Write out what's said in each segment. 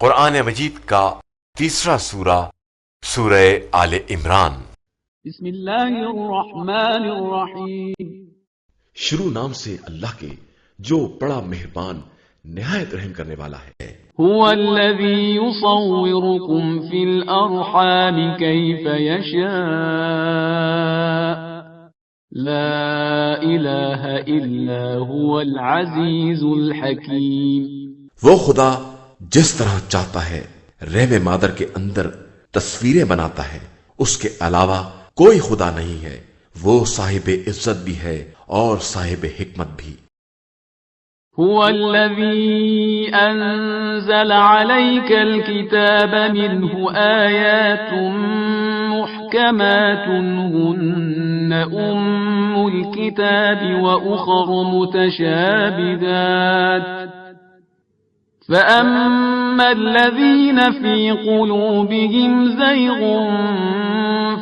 قرآن مجید کا تیسرا سورہ، سورہ آل عمران۔ بسم اللہ الرحمن الرحیم۔ شروع نام سے اللہ کے جو بڑا مہربان نہایت رحم کرنے والا ہے۔ هو الذی یصورکم فی الارحام کیف یشاء لا الہ الا هو العزیز الحکیم۔ وہ خدا جس طرح چاہتا ہے رحم مادر کے اندر تصویریں بناتا ہے، اس کے علاوہ کوئی خدا نہیں ہے، وہ صاحب عزت بھی ہے اور صاحب حکمت بھی۔ هو الذي أنزل عليك الكتاب منه آيات محكمات هن أم الكتاب وأخر متشابهات فأما الذين في قلوبهم زيغ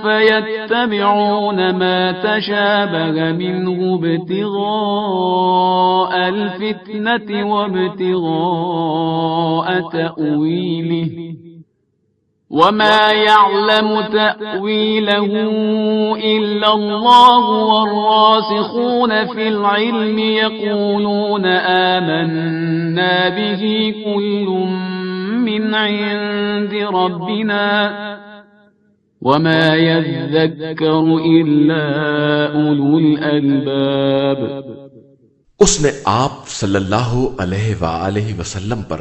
فيتبعون ما تشابه منه ابتغاء الفتنة وابتغاء تأويله وما يعلم تأويله إلا الله والراسخون في العلم يقولون آمنا به كل من عند ربنا وما يذكر إلا أولو الألباب۔ اس نے آپ صلی اللہ علیہ وآلہ وسلم پر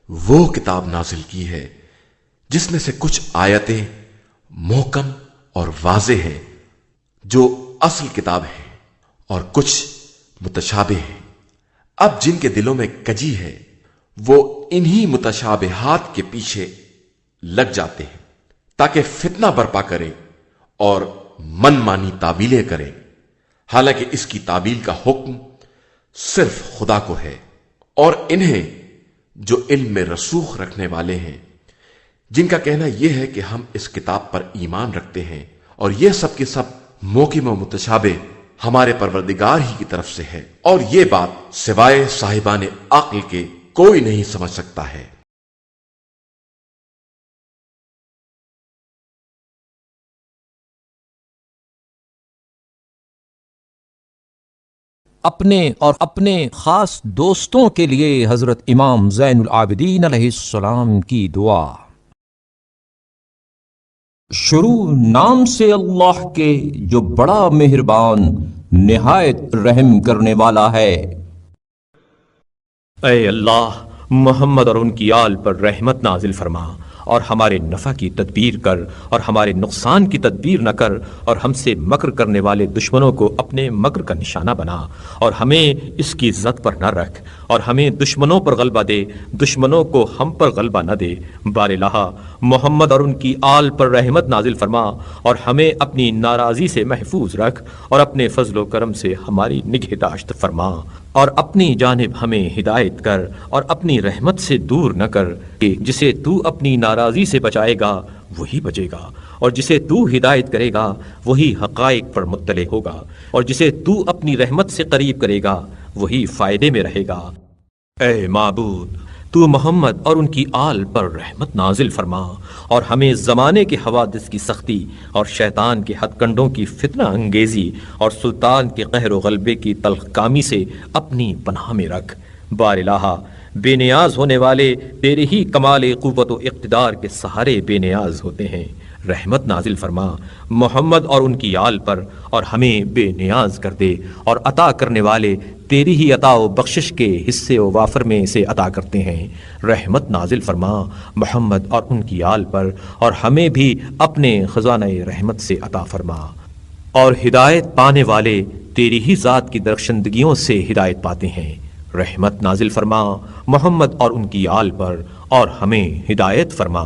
وہ کتاب نازل کی ہے جس میں سے کچھ آیتیں محکم اور واضح ہیں جو اصل کتاب ہے، اور کچھ متشابہ ہیں۔ اب جن کے دلوں میں کجی ہے وہ انہی متشابہات کے پیچھے لگ جاتے ہیں تاکہ فتنہ برپا کریں اور من مانی تعویلیں کریں، حالانکہ اس کی تعویل کا حکم صرف خدا کو ہے، اور انہیں جو علم میں رسوخ رکھنے والے ہیں، جن کا کہنا یہ ہے کہ ہم اس کتاب پر ایمان رکھتے ہیں اور یہ سب کے سب محکم و متشابہ ہمارے پروردگار ہی کی طرف سے ہے، اور یہ بات سوائے صاحبان عقل کے کوئی نہیں سمجھ سکتا ہے۔ اپنے اور اپنے خاص دوستوں کے لیے حضرت امام زین العابدین علیہ السلام کی دعا۔ شروع نام سے اللہ کے جو بڑا مہربان نہایت رحم کرنے والا ہے۔ اے اللہ، محمد اور ان کی آل پر رحمت نازل فرما، اور ہمارے نفع کی تدبیر کر اور ہمارے نقصان کی تدبیر نہ کر، اور ہم سے مکر کرنے والے دشمنوں کو اپنے مکر کا نشانہ بنا، اور ہمیں اس کی عزت پر نہ رکھ، اور ہمیں دشمنوں پر غلبہ دے، دشمنوں کو ہم پر غلبہ نہ دے۔ بار الہ، محمد اور ان کی آل پر رحمت نازل فرما، اور ہمیں اپنی ناراضی سے محفوظ رکھ، اور اپنے فضل و کرم سے ہماری نگہداشت فرما، اور اپنی جانب ہمیں ہدایت کر، اور اپنی رحمت سے دور نہ کر، کہ جسے تو اپنی ناراضی سے بچائے گا وہی بچے گا، اور جسے تو ہدایت کرے گا وہی حقائق پر مطلع ہوگا، اور جسے تو اپنی رحمت سے قریب کرے گا وہی فائدے میں رہے گا۔ اے معبود، تو محمد اور ان کی آل پر رحمت نازل فرما، اور ہمیں زمانے کے حوادث کی سختی اور شیطان کے ہتھ کنڈوں کی فتنہ انگیزی اور سلطان کے قہر و غلبے کی تلخ کامی سے اپنی پناہ میں رکھ۔ بار الہ، بے نیاز ہونے والے تیرے ہی کمال قوت و اقتدار کے سہارے بے نیاز ہوتے ہیں۔ رحمت نازل فرما محمد اور ان کی آل پر، اور ہمیں بے نیاز کر دے، اور عطا کرنے والے تیری ہی عطا و بخشش کے حصے و وافر میں سے عطا کرتے ہیں۔ رحمت نازل فرما محمد اور ان کی آل پر، اور ہمیں بھی اپنے خزانہ رحمت سے عطا فرما۔ اور ہدایت پانے والے تیری ہی ذات کی درخشندگیوں سے ہدایت پاتے ہیں۔ رحمت نازل فرما محمد اور ان کی آل پر، اور ہمیں ہدایت فرما۔